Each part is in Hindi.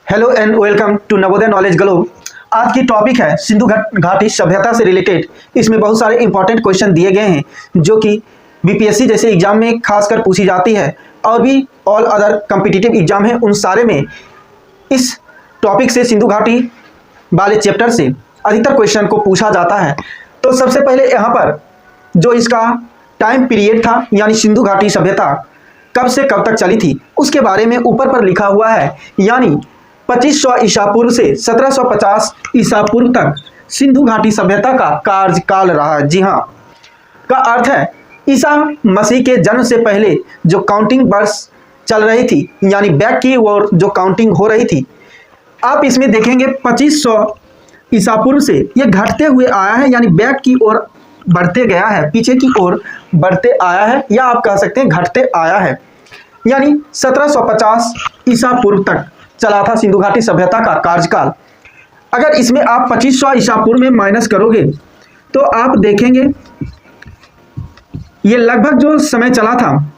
Hello and welcome to Navodaya knowledge globe. आज की टॉपिक है सिंधु घाटी सभ्यता से रिलेटेड। इसमें बहुत सारे इंपॉर्टेंट क्वेश्चन दिए गए हैं जो कि बीपीएससी जैसे एग्जाम में खासकर पूछी जाती है और भी ऑल अदर कम्पिटिटिव एग्जाम है उन सारे में इस टॉपिक से सिंधु घाटी वाले चैप्टर से अधिकतर क्वेश्चन को पूछा जाता है। तो सबसे पहले यहाँ पर जो इसका टाइम पीरियड था यानी सिंधु घाटी सभ्यता कब से कब तक चली थी उसके बारे में ऊपर पर लिखा हुआ है, यानी 2500 ईसा पूर्व से 1750 ईसा पूर्व तक सिंधु घाटी सभ्यता का कार्यकाल रहा है। जी हाँ, का अर्थ है ईसा मसीह के जन्म से पहले जो काउंटिंग वर्ष चल रही थी यानी बैक की ओर जो काउंटिंग हो रही थी। आप इसमें देखेंगे 2500 ईसा पूर्व से ये घटते हुए आया है, यानी बैक की ओर बढ़ते गया है, पीछे की ओर बढ़ते आया है, या आप कह सकते हैं घटते आया है। यानी 1750 ईसा पूर्व तक चला था सिंधु घाटी सभ्यता का कार्यकाल। अगर इसमें आप 2500 ईसा पूर्व में माइनस करोगे तो आप देखेंगे ये लगभग जो समय चला था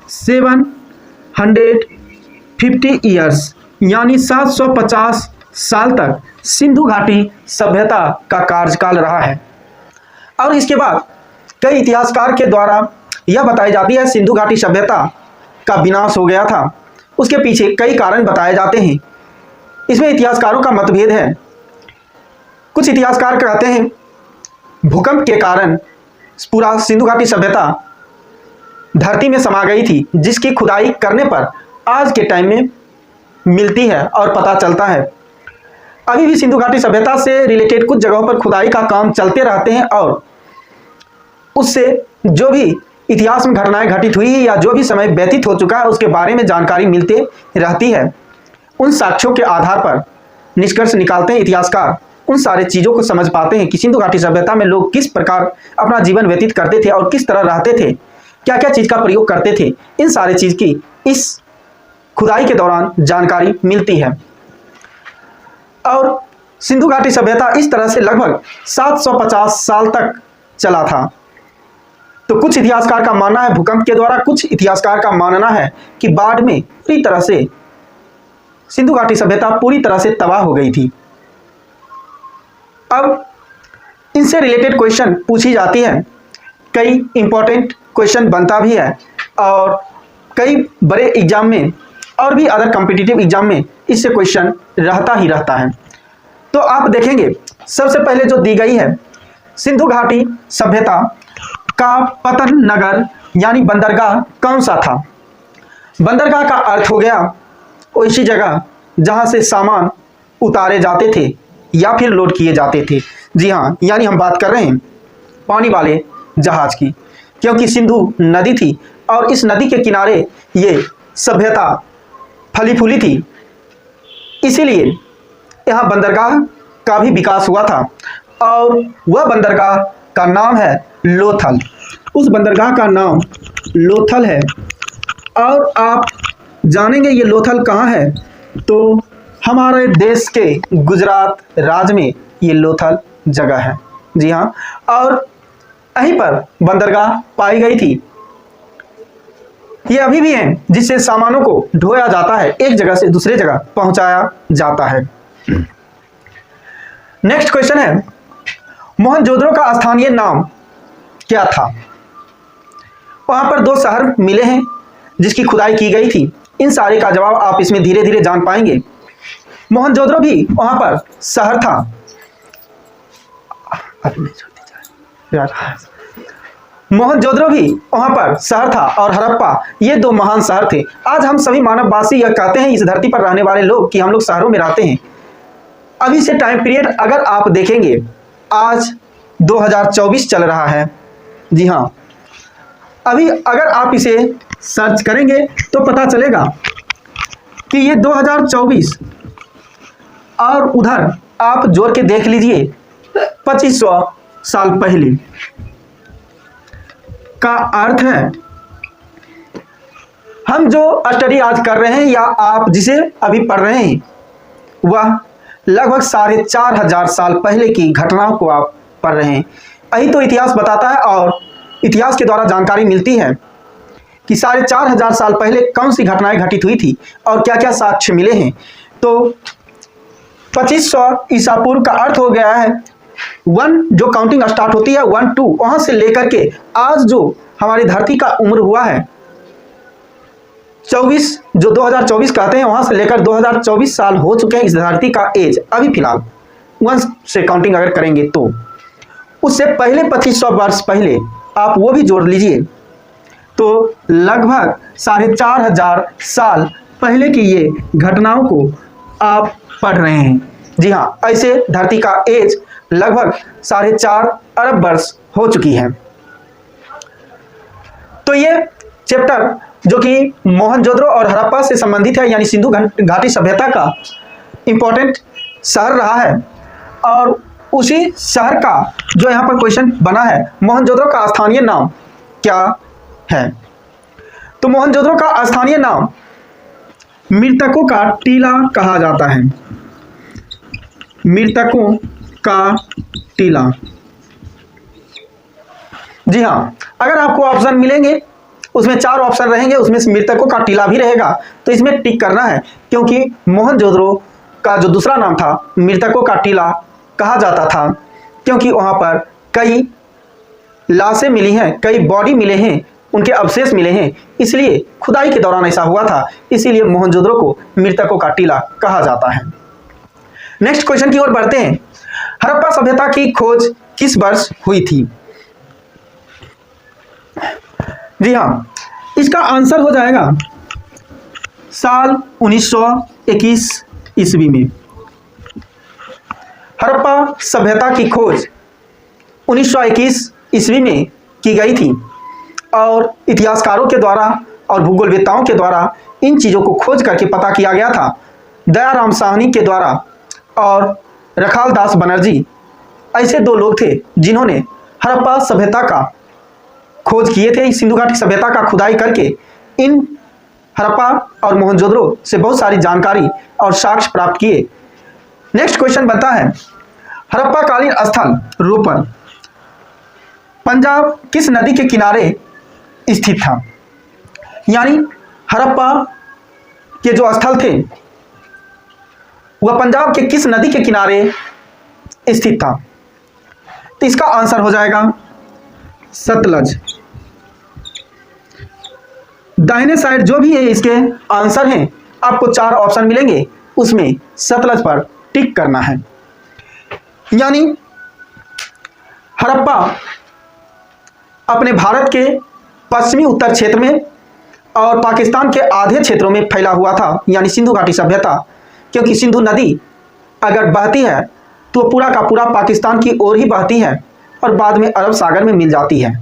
750 ईयर्स यानी 750 साल तक सिंधु घाटी सभ्यता का कार्यकाल रहा है। और इसके बाद कई इतिहासकार के द्वारा यह बताई जाती है सिंधु घाटी सभ्यता का विनाश हो गया था। उसके पीछे कई कारण बताए जाते हैं। इसमें इतिहासकारों का मतभेद है। कुछ इतिहासकार कहते हैं भूकंप के कारण पूरा सिंधु घाटी सभ्यता धरती में समा गई थी, जिसकी खुदाई करने पर आज के टाइम में मिलती है और पता चलता है। अभी भी सिंधु घाटी सभ्यता से रिलेटेड कुछ जगहों पर खुदाई का काम चलते रहते हैं और उससे जो भी इतिहास में घटनाएं घटित हुई या जो भी समय व्यतीत हो चुका है उसके बारे में जानकारी मिलते रहती है। उन साक्ष्यों के आधार पर निष्कर्ष निकालते हैं इतिहासकार, उन सारे चीज़ों को समझ पाते हैं कि सिंधु घाटी सभ्यता में लोग किस प्रकार अपना जीवन व्यतीत करते थे और किस तरह रहते थे, क्या क्या चीज़ का प्रयोग करते थे। इन सारे चीज़ की इस खुदाई के दौरान जानकारी मिलती है। और सिंधु घाटी सभ्यता इस तरह से लगभग 750 साल तक चला था। तो कुछ इतिहासकार का मानना है भूकंप के द्वारा, कुछ इतिहासकार का मानना है कि बाढ़ में पूरी तरह से सिंधु घाटी सभ्यता पूरी तरह से तबाह हो गई थी। अब इनसे रिलेटेड क्वेश्चन पूछी जाती है, कई इंपॉर्टेंट क्वेश्चन बनता भी है और कई बड़े एग्जाम में और भी अदर कॉम्पिटिटिव एग्जाम में इससे क्वेश्चन रहता ही रहता है। तो आप देखेंगे सबसे पहले जो दी गई है सिंधु घाटी सभ्यता का पतन नगर यानी बंदरगाह कौन सा था। बंदरगाह का अर्थ हो गया ऐसी जगह जहां से सामान उतारे जाते थे या फिर लोड किए जाते थे। जी हाँ, यानी हम बात कर रहे हैं पानी वाले जहाज की, क्योंकि सिंधु नदी थी और इस नदी के किनारे ये सभ्यता फली फूली थी, इसीलिए यहाँ बंदरगाह का भी विकास हुआ था और वह बंदरगाह का नाम है लोथल। उस बंदरगाह का नाम लोथल है। और आप जानेंगे ये लोथल कहाँ है, तो हमारे देश के गुजरात राज्य में ये लोथल जगह है। जी हाँ, और यहीं पर बंदरगाह पाई गई थी। ये अभी भी है जिससे सामानों को ढोया जाता है, एक जगह से दूसरे जगह पहुंचाया जाता है। नेक्स्ट क्वेश्चन है मोहनजोदड़ो का स्थानीय नाम क्या था। वहां पर दो शहर मिले हैं जिसकी खुदाई की गई थी। इन सारे का जवाब आप इसमें धीरे धीरे जान पाएंगे। मोहनजोदड़ो भी वहां पर शहर था। मोहनजोदड़ो भी वहां पर शहर था और हड़प्पा, ये दो महान शहर थे। आज हम सभी मानववासी यह कहते हैं इस धरती पर रहने वाले लोग कि हम लोग शहरों में रहते हैं। अभी से टाइम पीरियड अगर आप देखेंगे, आज 2024 चल रहा है। जी हाँ, अभी अगर आप इसे सर्च करेंगे तो पता चलेगा कि ये 2024 और उधर आप जोड़ के देख लीजिए 2500 साल पहले का अर्थ है हम जो स्टडी आज कर रहे हैं या आप जिसे अभी पढ़ रहे हैं वह लगभग 4500 साल पहले की घटनाओं को आप पढ़ रहे हैं। यही तो इतिहास बताता है और इतिहास के द्वारा जानकारी मिलती है कि 4500 साल पहले कौन सी घटनाएं घटित हुई थी और क्या क्या साक्ष्य मिले हैं। तो 2500 ईसा पूर्व का अर्थ हो गया है 1 जो काउंटिंग स्टार्ट होती है 1 2 वहां से लेकर के आज जो हमारी धरती का उम्र हुआ है 24 जो 2024 कहते हैं वहां से लेकर 2024 साल हो चुके हैं इस धरती का एज अभी फिलहाल 1 से काउंटिंग अगर करेंगे तो उससे पहले 2500 वर्ष पहले आप वो भी जोड़ लीजिए तो लगभग 4500 साल पहले की ये घटनाओं को आप पढ़ रहे हैं। जी हाँ, ऐसे धरती का एज लगभग 4.5 अरब वर्ष हो चुकी है। तो ये चैप्टर जो कि मोहनजोदड़ो और हड़प्पा से संबंधित है यानी सिंधु घाटी सभ्यता का इंपॉर्टेंट शहर रहा है और उसी शहर का जो यहाँ पर क्वेश्चन बना है मोहनजोदड़ो का स्थानीय नाम क्या है। तो मोहनजोदड़ो का स्थानीय नाम मृतकों का टीला कहा जाता है। मृतकों का टीला। जी हाँ, अगर आपको ऑप्शन मिलेंगे उसमें 4 ऑप्शन रहेंगे उसमें से मृतकों का टीला भी रहेगा तो इसमें टिक करना है क्योंकि मोहनजोदड़ो का जो दूसरा नाम था मृतकों का टीला कहा जाता था क्योंकि वहां पर कई लाशें मिली हैं, कई बॉडी मिले हैं, उनके अवशेष मिले हैं, इसलिए खुदाई के दौरान ऐसा हुआ था, इसीलिए मोहनजोदड़ो को मृतकों का टीला कहा जाता है। नेक्स्ट क्वेश्चन की ओर बढ़ते हैं। हड़प्पा सभ्यता की खोज किस वर्ष हुई थी? जी हाँ, इसका आंसर हो जाएगा साल 1921 ईस्वी में। हड़प्पा सभ्यता की खोज 1921 ईस्वी में की गई थी और इतिहासकारों के द्वारा और भूगोलवेत्ताओं के द्वारा इन चीज़ों को खोज करके पता किया गया था। दयाराम साहनी के द्वारा और रखाल दास बनर्जी ऐसे 2 लोग थे जिन्होंने हड़प्पा सभ्यता का खोज किए थे। सिंधु घाटी सभ्यता का खुदाई करके इन हड़प्पा और मोहनजोदड़ो से बहुत सारी जानकारी और साक्ष्य प्राप्त किए। नेक्स्ट क्वेश्चन बनता है हड़प्पा कालीन स्थल रोपर पंजाब किस नदी के किनारे स्थित था? यानी हड़प्पा के जो स्थल थे वह पंजाब के किस नदी के किनारे स्थित था? तो इसका आंसर हो जाएगा सतलज। दाहिने साइड जो भी है इसके आंसर हैं आपको 4 ऑप्शन मिलेंगे उसमें सतलज पर टिक करना है। यानी हड़प्पा अपने भारत के पश्चिमी उत्तर क्षेत्र में और पाकिस्तान के आधे क्षेत्रों में फैला हुआ था यानी सिंधु घाटी सभ्यता, क्योंकि सिंधु नदी अगर बहती है तो पूरा का पूरा पाकिस्तान की ओर ही बहती है और बाद में अरब सागर में मिल जाती है।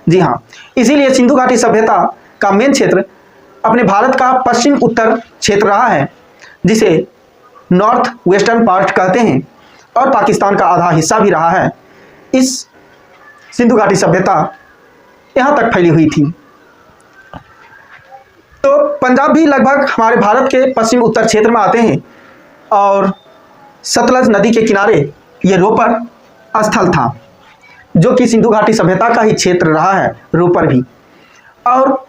जी हाँ, इसीलिए सिंधु घाटी सभ्यता का मेन क्षेत्र अपने भारत का पश्चिम उत्तर क्षेत्र रहा है जिसे नॉर्थ वेस्टर्न पार्ट कहते हैं और पाकिस्तान का आधा हिस्सा भी रहा है। इस सिंधु घाटी सभ्यता यहाँ तक फैली हुई थी। तो पंजाब भी लगभग हमारे भारत के पश्चिम उत्तर क्षेत्र में आते हैं और सतलज नदी के किनारे ये रोपर स्थल था जो कि सिंधु घाटी सभ्यता का ही क्षेत्र रहा है, रोपर भी। और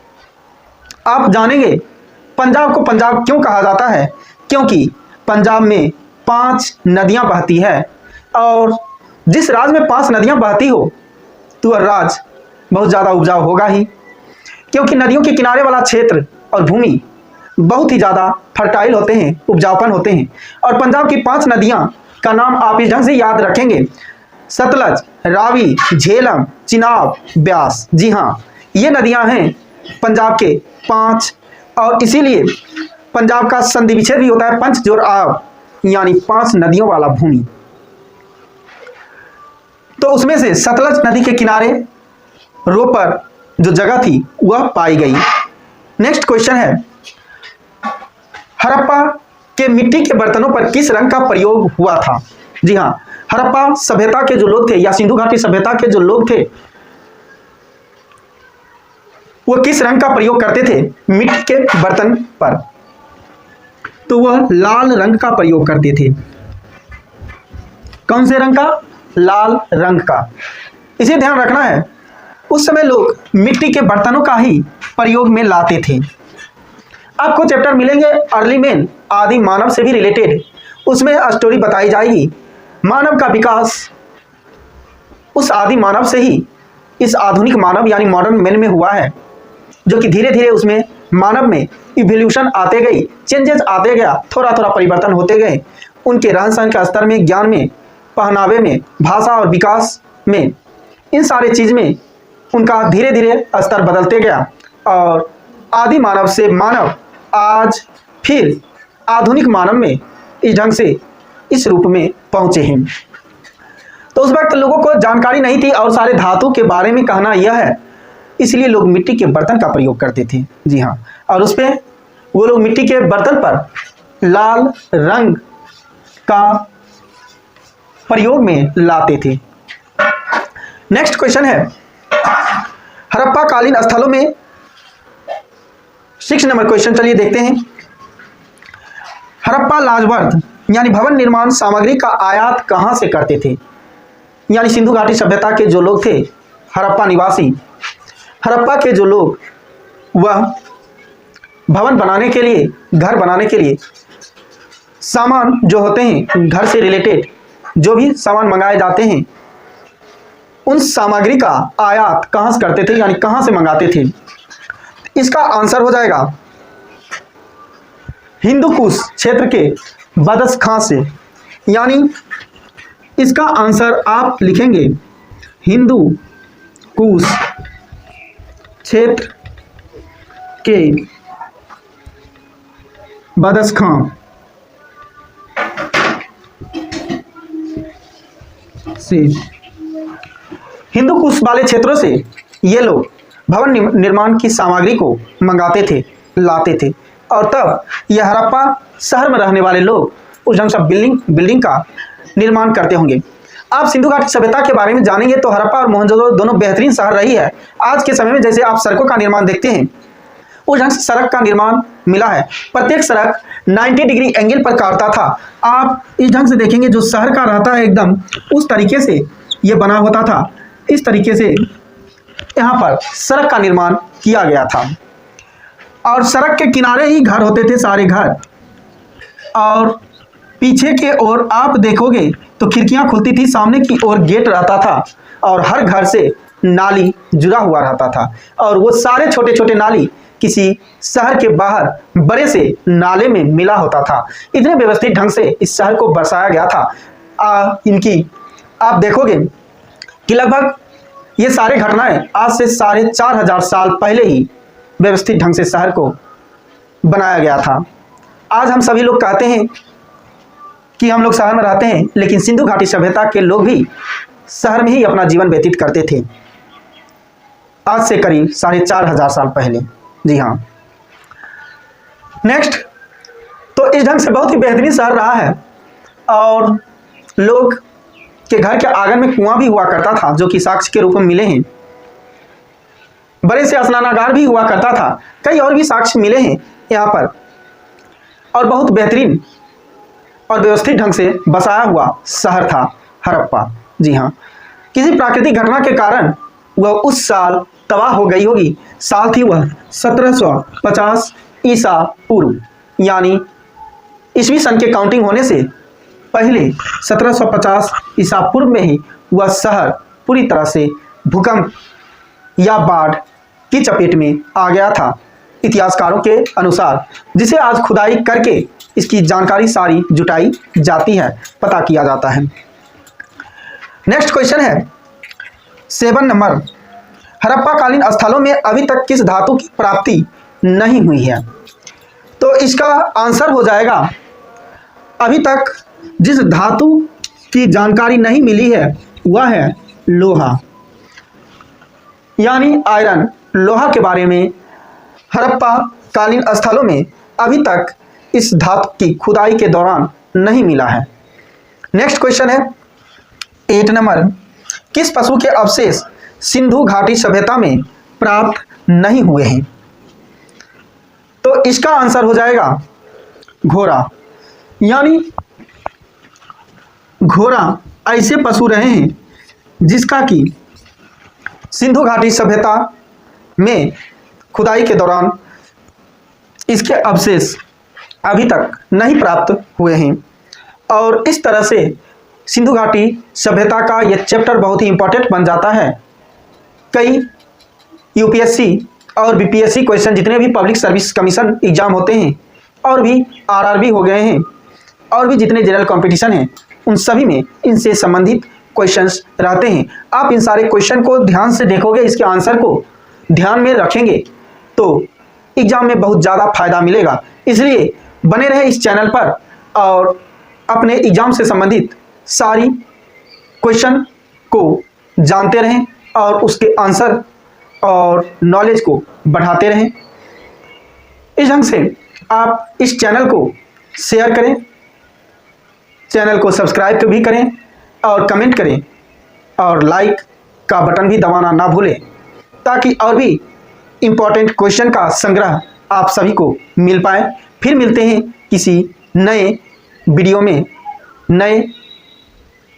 आप जानेंगे पंजाब को पंजाब क्यों कहा जाता है, क्योंकि पंजाब में 5 नदियां बहती है और जिस राज्य में 5 नदियां बहती हो तो वह राज्य बहुत ज़्यादा उपजाऊ होगा ही, क्योंकि नदियों के किनारे वाला क्षेत्र और भूमि बहुत ही ज़्यादा फर्टाइल होते हैं, उपजाऊपन होते हैं। और पंजाब की 5 नदियां का नाम आप इस ढंग से याद रखेंगे, सतलज, रावी, झेलम, चिनाब, ब्यास। जी हाँ, ये नदियां हैं पंजाब के 5 और इसीलिए पंजाब का संधि विच्छेद भी होता है पंच जोर आब यानी 5 नदियों वाला भूमि। तो उसमें से सतलज नदी के किनारे रोपर जो जगह थी वह पाई गई। नेक्स्ट क्वेश्चन है हड़प्पा के मिट्टी के बर्तनों पर किस रंग का प्रयोग हुआ था? जी हाँ, हड़प्पा सभ्यता के जो लोग थे या सिंधु घाटी सभ्यता के जो लोग थे वो किस रंग का प्रयोग करते थे मिट्टी के बर्तन पर? तो वह लाल रंग का प्रयोग करते थे। कौन से रंग का? लाल रंग का। इसे ध्यान रखना है, उस समय लोग मिट्टी के बर्तनों का ही प्रयोग में लाते थे। आपको चैप्टर मिलेंगे अर्ली मैन, आदि मानव से भी रिलेटेड। उसमें स्टोरी बताई जाएगी मानव का विकास उस आदि मानव से ही इस आधुनिक मानव यानी मॉडर्न मैन में हुआ है, जो कि धीरे धीरे उसमें मानव में इवोल्यूशन आते गई, चेंजेस आते गया, थोड़ा थोड़ा परिवर्तन होते गए उनके रहन सहन के स्तर में, ज्ञान में, पहनावे में, भाषा और विकास में, इन सारे चीज़ में उनका धीरे धीरे स्तर बदलते गया और आदि मानव से मानव आज फिर आधुनिक मानव में इस ढंग से इस रूप में पहुंचे हैं। तो उस वक्त लोगों को जानकारी नहीं थी और सारे धातु के बारे में कहना यह है, इसलिए लोग मिट्टी के बर्तन का प्रयोग करते थे। जी हाँ, और उस पर वो लोग मिट्टी के बर्तन पर लाल रंग का प्रयोग में लाते थे। नेक्स्ट क्वेश्चन है हड़प्पा कालीन स्थलों में 6 नंबर क्वेश्चन, चलिए देखते हैं। हड़प्पा लाजवर्द यानी भवन निर्माण सामग्री का आयात कहां से करते थे? यानी सिंधु घाटी सभ्यता के जो लोग थे, हड़प्पा निवासी, हड़प्पा के जो लोग, वह भवन बनाने के लिए, घर बनाने के लिए सामान जो होते हैं, घर से रिलेटेड जो भी सामान मंगाए जाते हैं, उन सामग्री का आयात कहां से करते थे, यानी कहां से मंगाते थे? इसका आंसर हो जाएगा हिंदू कुश क्षेत्र के बदस खां से। यानी इसका आंसर आप लिखेंगे हिंदू कुश क्षेत्र के बदस खां से। हिंदू कुश वाले क्षेत्रों से ये लोग भवन निर्माण की सामग्री को मंगाते थे, लाते थे, और तब यह हड़प्पा शहर में रहने वाले लोग उस ढंग से बिल्डिंग का निर्माण करते होंगे। आप सिंधु घाटी सभ्यता के बारे में जानेंगे तो हड़प्पा और मोहनजोदड़ो दोनों बेहतरीन शहर रही है। आज के समय में जैसे आप सड़कों का निर्माण देखते हैं, उस ढंग से सड़क का निर्माण मिला है। प्रत्येक सड़क 90 डिग्री एंगल पर काटता था। आप इस ढंग से देखेंगे जो शहर का रहता है एकदम उस तरीके से ये बना होता था। इस तरीके से यहाँ पर सड़क का निर्माण किया गया था और सड़क के किनारे ही घर होते थे, सारे घर। और पीछे के ओर आप देखोगे तो खिड़कियां खुलती थी, सामने की ओर गेट रहता था और हर घर से नाली जुड़ा हुआ रहता था और वो सारे छोटे छोटे नाली किसी शहर के बाहर बड़े से नाले में मिला होता था। इतने व्यवस्थित ढंग से इस शहर को बसाया गया था। इनकी आप देखोगे कि लगभग ये सारे घटनाएं आज से 4,500 साल पहले ही व्यवस्थित ढंग से शहर को बनाया गया था। आज हम सभी लोग कहते हैं कि हम लोग शहर में रहते हैं, लेकिन सिंधु घाटी सभ्यता के लोग भी शहर में ही अपना जीवन व्यतीत करते थे आज से करीब 4,500 साल पहले। जी हाँ। नेक्स्ट, तो इस ढंग से बहुत ही बेहतरीन शहर रहा है और लोग के घर के आंगन में कुआं भी हुआ करता था, जो कि साक्ष्य के रूप में मिले हैं। बड़े से स्नानागार भी हुआ करता था। कई और भी साक्ष्य मिले हैं यहाँ पर और बहुत बेहतरीन और व्यवस्थित ढंग से बसाया हुआ शहर था हड़प्पा। जी हाँ, किसी प्राकृतिक घटना के कारण वह उस साल तबाह हो गई होगी। साल थी वह 1750 ईसा पूर्व, यानी ईस्वी सन के काउंटिंग होने से पहले 1750 ईसा पूर्व में ही वह शहर पूरी तरह से भूकंप या बाढ़ की चपेट में आ गया था, इतिहासकारों के अनुसार, जिसे आज खुदाई करके इसकी जानकारी सारी जुटाई जाती है, पता किया जाता है। नेक्स्ट क्वेश्चन है 7 नंबर, हड़प्पा कालीन स्थलों में अभी तक किस धातु की प्राप्ति नहीं हुई है? तो इसका आंसर हो जाएगा अभी तक जिस धातु की जानकारी नहीं मिली है वह है लोहा, यानी आयरन। लोहा के बारे में हड़प्पा कालीन स्थलों में अभी तक इस धातु की खुदाई के दौरान नहीं मिला है। नेक्स्ट क्वेश्चन है 8 नंबर, किस पशु के अवशेष सिंधु घाटी सभ्यता में प्राप्त नहीं हुए हैं? तो इसका आंसर हो जाएगा घोड़ा, यानी घोड़ा ऐसे पशु रहे हैं जिसका कि सिंधु घाटी सभ्यता में खुदाई के दौरान इसके अवशेष अभी तक नहीं प्राप्त हुए हैं। और इस तरह से सिंधु घाटी सभ्यता का यह चैप्टर बहुत ही इम्पोर्टेंट बन जाता है। कई यूपीएससी और बीपीएससी क्वेश्चन, जितने भी पब्लिक सर्विस कमीशन एग्जाम होते हैं और भी आरआरबी हो गए हैं और भी जितने जनरल कंपटीशन हैं, उन सभी में इनसे संबंधित क्वेश्चंस रहते हैं। आप इन सारे क्वेश्चन को ध्यान से देखोगे, इसके आंसर को ध्यान में रखेंगे तो एग्जाम में बहुत ज़्यादा फायदा मिलेगा। इसलिए बने रहे इस चैनल पर और अपने एग्जाम से संबंधित सारी क्वेश्चन को जानते रहें और उसके आंसर और नॉलेज को बढ़ाते रहें। इस ढंग से आप इस चैनल को शेयर करें, चैनल को सब्सक्राइब भी करें और कमेंट करें और लाइक का बटन भी दबाना ना भूलें, ताकि और भी इम्पोर्टेंट क्वेश्चन का संग्रह आप सभी को मिल पाए। फिर मिलते हैं किसी नए वीडियो में नए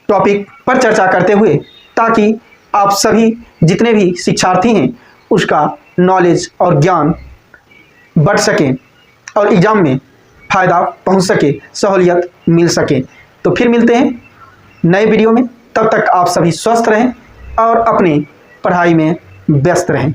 टॉपिक पर चर्चा करते हुए, ताकि आप सभी जितने भी शिक्षार्थी हैं उसका नॉलेज और ज्ञान बढ़ सके और एग्जाम में फ़ायदा पहुंच सके, सहूलियत मिल सके। तो फिर मिलते हैं नए वीडियो में। तब तक आप सभी स्वस्थ रहें और अपनी पढ़ाई में व्यस्त रहें।